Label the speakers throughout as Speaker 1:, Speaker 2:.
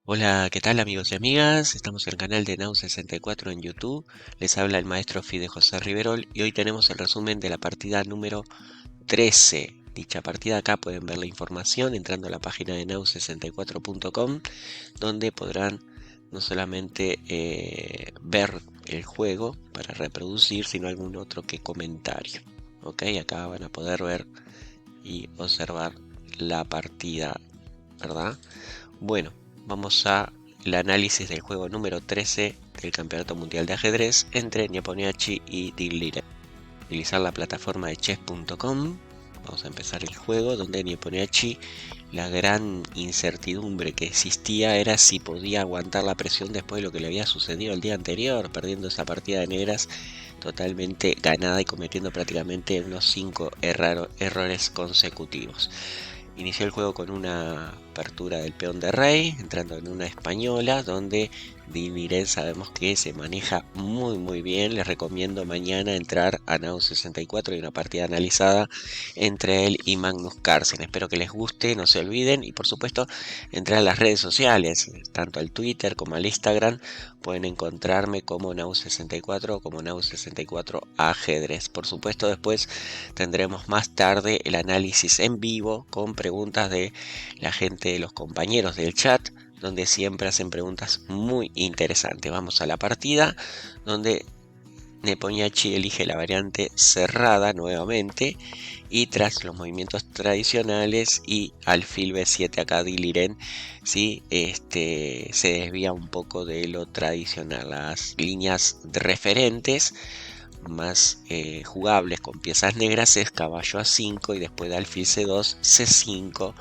Speaker 1: Hola, ¿qué tal amigos y amigas? Estamos en el canal de Nau64 en YouTube. Les habla el maestro Fide José Riverol y hoy tenemos el resumen de la partida número 13. Dicha partida acá pueden ver la información entrando a la página de nau64.com, donde podrán no solamente ver el juego para reproducir, sino algún otro que comentario. Ok, acá van a poder ver y observar la partida, ¿verdad? Bueno, vamos a el análisis del juego número 13 del Campeonato Mundial de Ajedrez entre Nipponiachi y Dillire. Utilizar la plataforma de chess.com. Vamos a empezar el juego donde Nipponiachi, la gran incertidumbre que existía era si podía aguantar la presión después de lo que le había sucedido el día anterior, perdiendo esa partida de negras totalmente ganada y cometiendo prácticamente unos 5 errores consecutivos. Inició el juego con una apertura del peón de rey, entrando en una española, donde Diniren sabemos que se maneja muy bien. Les recomiendo mañana entrar a Nau 64 y una partida analizada entre él y Magnus Carlsen. Espero que les guste, no se olviden. Y por supuesto, entrar a las redes sociales, tanto al Twitter como al Instagram. Pueden encontrarme como Nau64 o como Nau64 Ajedrez. Por supuesto, después tendremos más tarde el análisis en vivo con preguntas de la gente, de los compañeros del chat, donde siempre hacen preguntas muy interesantes. Vamos a la partida, donde Neponiachi elige la variante cerrada nuevamente y tras los movimientos tradicionales y alfil b7 acá Diliren, ¿sí? Se desvía un poco de lo tradicional, las líneas referentes más jugables con piezas negras es caballo a5 y después de alfil c2, c5,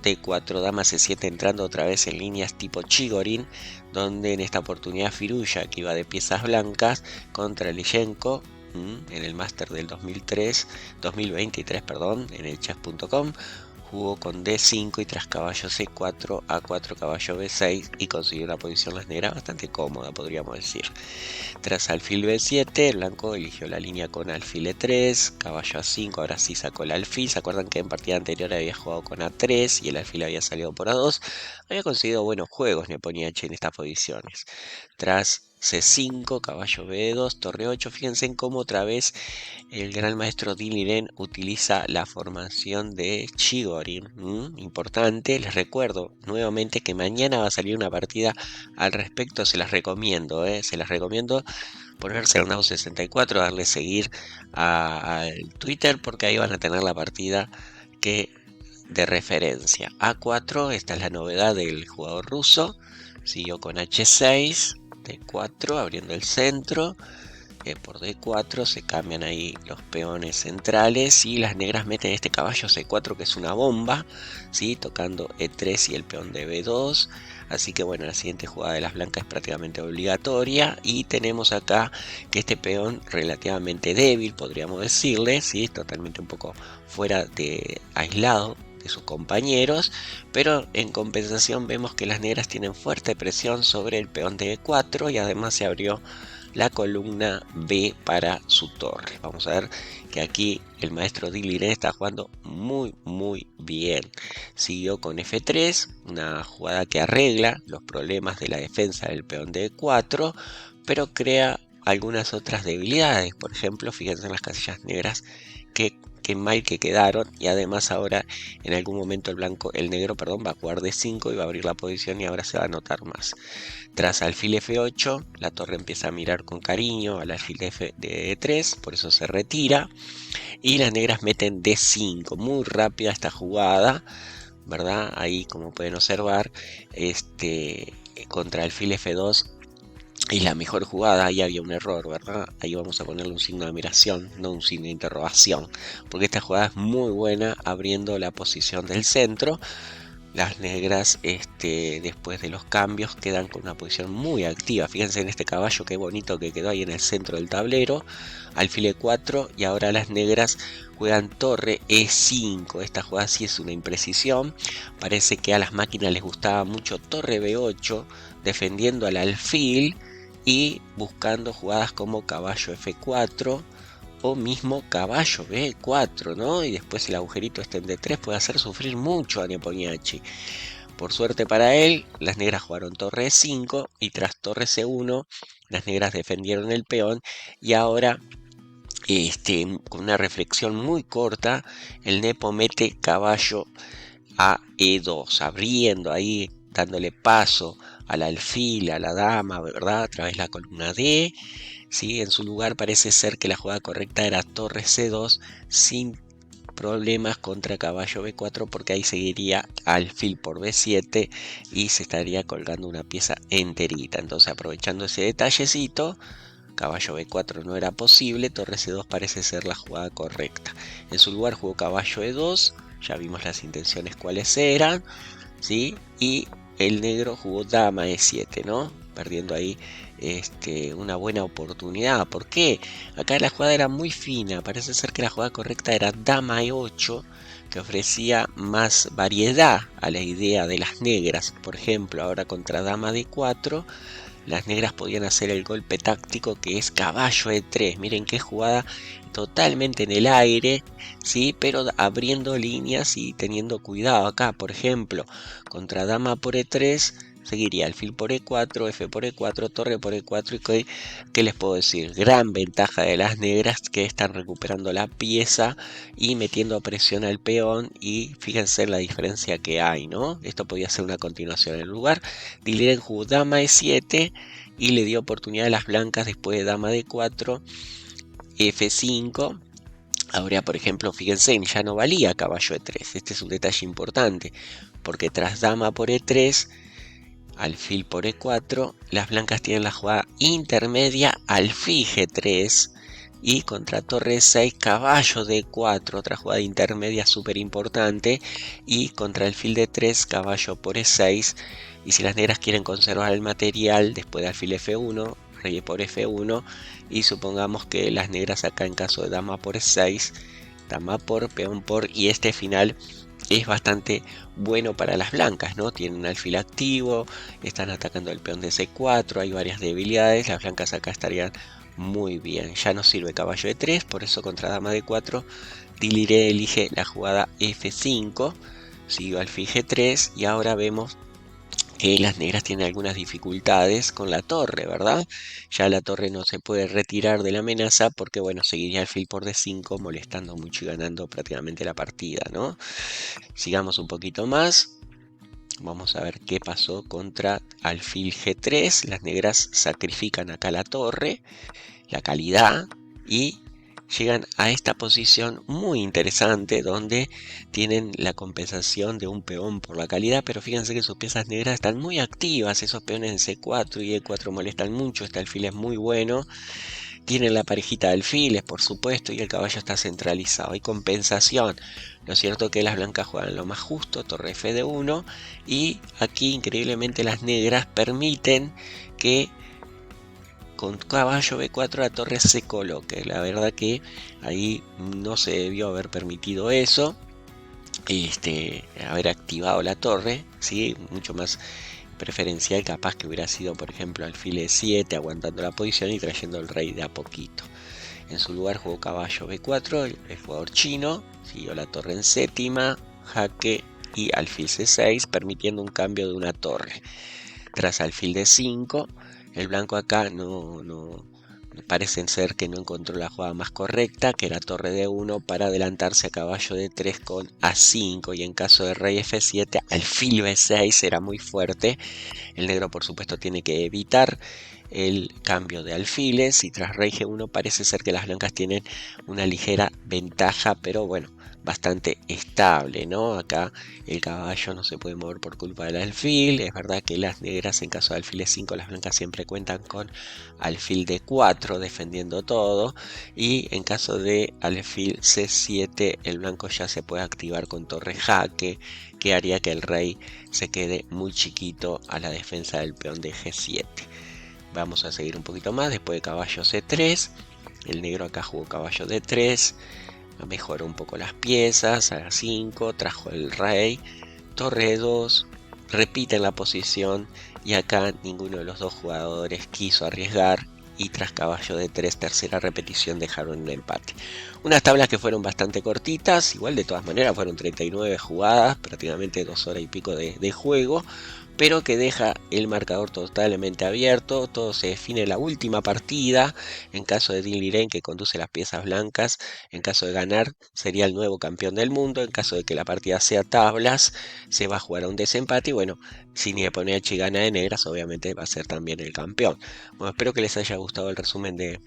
Speaker 1: d4, dama c7, entrando otra vez en líneas tipo Chigorin, donde en esta oportunidad Firuya, que iba de piezas blancas, contra Lishenko en el máster del 2023, perdón, en el chess.com, jugó con D5 y tras caballo C4, A4, caballo B6 y consiguió una posición las negras bastante cómoda, podríamos decir. Tras alfil b7, el blanco eligió la línea con alfil e3, caballo a5, ahora sí sacó el alfil. ¿Se acuerdan que en partida anterior había jugado con a3 y el alfil había salido por a2? Había conseguido buenos juegos Neponiachi en estas posiciones. Tras c5, caballo b2, torre 8, fíjense en cómo otra vez el gran maestro Diliren utiliza la formación de Chigorin. Importante, les recuerdo nuevamente que mañana va a salir una partida al respecto, se las recomiendo, se las recomiendo ponerse al Nau 64, darle seguir al Twitter porque ahí van a tener la partida que de referencia. A4, esta es la novedad del jugador ruso, siguió con H6, D4 abriendo el centro, por D4 se cambian ahí los peones centrales y las negras meten este caballo C4 que es una bomba, ¿sí? Tocando E3 y el peón de B2. Así que bueno, la siguiente jugada de las blancas es prácticamente obligatoria y tenemos acá que este peón relativamente débil, podríamos decirle, ¿sí? Totalmente un poco fuera de aislado de sus compañeros, pero en compensación vemos que las negras tienen fuerte presión sobre el peón de E4 y además se abrió la columna B para su torre. Vamos a ver que aquí el maestro Diliren está jugando muy bien. Siguió con F3, una jugada que arregla los problemas de la defensa del peón de E4, pero crea algunas otras debilidades. Por ejemplo, fíjense en las casillas negras que mal que quedaron, y además ahora en algún momento el negro va a jugar D5 y va a abrir la posición y ahora se va a notar más. Tras alfil F8, la torre empieza a mirar con cariño al alfil de E3, por eso se retira. Y las negras meten D5, muy rápida esta jugada, ¿verdad? Ahí como pueden observar, contra alfil F2 y la mejor jugada, ahí había un error, ¿verdad? Ahí vamos a ponerle un signo de admiración, no un signo de interrogación, porque esta jugada es muy buena abriendo la posición del centro. Las negras, después de los cambios, quedan con una posición muy activa. Fíjense en este caballo, qué bonito que quedó ahí en el centro del tablero. Alfil E4 y ahora las negras juegan torre E5. Esta jugada sí es una imprecisión. Parece que a las máquinas les gustaba mucho torre B8, defendiendo al alfil y buscando jugadas como caballo F4 o mismo caballo B4, ¿no? Y después el agujerito en D3 puede hacer sufrir mucho a Neponiachi. Por suerte para él, las negras jugaron torre E5 y tras torre C1 las negras defendieron el peón y ahora con una reflexión muy corta el Nepo mete caballo a E2, abriendo ahí, dándole paso al alfil, a la dama, ¿verdad? A través de la columna D. ¿Sí? En su lugar parece ser que la jugada correcta era torre C2 sin problemas contra caballo B4 porque ahí seguiría alfil por B7 y se estaría colgando una pieza enterita. Entonces aprovechando ese detallecito, caballo B4 no era posible, torre C2 parece ser la jugada correcta. En su lugar jugó caballo E2, ya vimos las intenciones cuáles eran, ¿sí? Y el negro jugó dama E7, ¿no? Perdiendo ahí una buena oportunidad. ¿Por qué? Acá la jugada era muy fina, parece ser que la jugada correcta era dama E8, que ofrecía más variedad a la idea de las negras. Por ejemplo, ahora contra dama D4, las negras podían hacer el golpe táctico que es caballo E3. Miren qué jugada totalmente en el aire, ¿sí? Pero abriendo líneas y teniendo cuidado acá. Por ejemplo, contra dama por E3 seguiría alfil por E4, F por E4, torre por E4 y ¿qué les puedo decir? Gran ventaja de las negras que están recuperando la pieza y metiendo presión al peón y fíjense la diferencia que hay, ¿no? Esto podía ser una continuación. En el lugar, Diliren jugó dama E7 y le dio oportunidad a las blancas después de dama D4, F5. Ahora, por ejemplo, fíjense, ya no valía caballo E3. Este es un detalle importante, porque tras dama por E3, alfil por E4, las blancas tienen la jugada intermedia, alfil G3, y contra torre 6, caballo D4, otra jugada intermedia súper importante, y contra alfil D3, caballo por E6, y si las negras quieren conservar el material, después de alfil F1, rey por F1, y supongamos que las negras acá en caso de dama por E6, dama por, peón por, y este final es bastante bueno para las blancas, ¿no? Tienen un alfil activo, están atacando el peón de C4, hay varias debilidades, las blancas acá estarían muy bien. Ya no sirve caballo de 3, por eso contra dama de 4, Diliret elige la jugada F5, siguió alfil G3 y ahora vemos que las negras tienen algunas dificultades con la torre, ¿verdad? Ya la torre no se puede retirar de la amenaza porque, bueno, seguiría alfil por D5 molestando mucho y ganando prácticamente la partida, ¿no? Sigamos un poquito más. Vamos a ver qué pasó contra alfil G3. Las negras sacrifican acá la torre, la calidad, y llegan a esta posición muy interesante donde tienen la compensación de un peón por la calidad, pero fíjense que sus piezas negras están muy activas. Esos peones en C4 y E4 molestan mucho. Este alfil es muy bueno. Tienen la parejita de alfiles, por supuesto, y el caballo está centralizado. Hay compensación. Lo cierto es que las blancas juegan lo más justo, torre F de 1, y aquí increíblemente las negras permiten que con caballo B4 la torre se coloque. La verdad que ahí no se debió haber permitido eso, haber activado la torre, ¿sí? Mucho más preferencial capaz que hubiera sido, por ejemplo, alfil E7 aguantando la posición y trayendo el rey de a poquito. En su lugar jugó caballo B4, el jugador chino, siguió la torre en séptima, jaque y alfil C6, permitiendo un cambio de una torre. Tras alfil D5, el blanco acá no parecen ser que no encontró la jugada más correcta, que era torre D1 para adelantarse a caballo D3 con A5, y en caso de rey F7, alfil B6 era muy fuerte. El negro por supuesto tiene que evitar el cambio de alfiles y tras rey G1 parece ser que las blancas tienen una ligera ventaja, pero bueno, bastante estable, ¿no? Acá el caballo no se puede mover por culpa del alfil. Es verdad que las negras en caso de alfil E5, las blancas siempre cuentan con alfil D4 defendiendo todo, y en caso de alfil C7 el blanco ya se puede activar con torre jaque, que haría que el rey se quede muy chiquito a la defensa del peón de G7. Vamos a seguir un poquito más. Después de caballo C3, el negro acá jugó caballo D3, mejoró un poco las piezas, A5, trajo el rey, torre 2, repiten la posición, y acá ninguno de los dos jugadores quiso arriesgar y tras caballo de 3, tercera repetición, dejaron un empate. Unas tablas que fueron bastante cortitas, igual de todas maneras fueron 39 jugadas, prácticamente 2 horas y pico de juego, pero que deja el marcador totalmente abierto. Todo se define en la última partida. En caso de Dean Liren, que conduce las piezas blancas, en caso de ganar sería el nuevo campeón del mundo. En caso de que la partida sea tablas, se va a jugar a un desempate y bueno, si Nieponechi gana de negras, obviamente va a ser también el campeón. Bueno, espero que les haya gustado el resumen de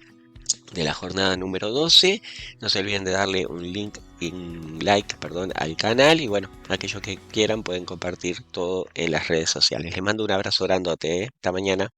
Speaker 1: la jornada número 12. No se olviden de darle un like, perdón, al canal y bueno, aquellos que quieran pueden compartir todo en las redes sociales. Les mando un abrazo grandote, ¿eh? Hasta mañana.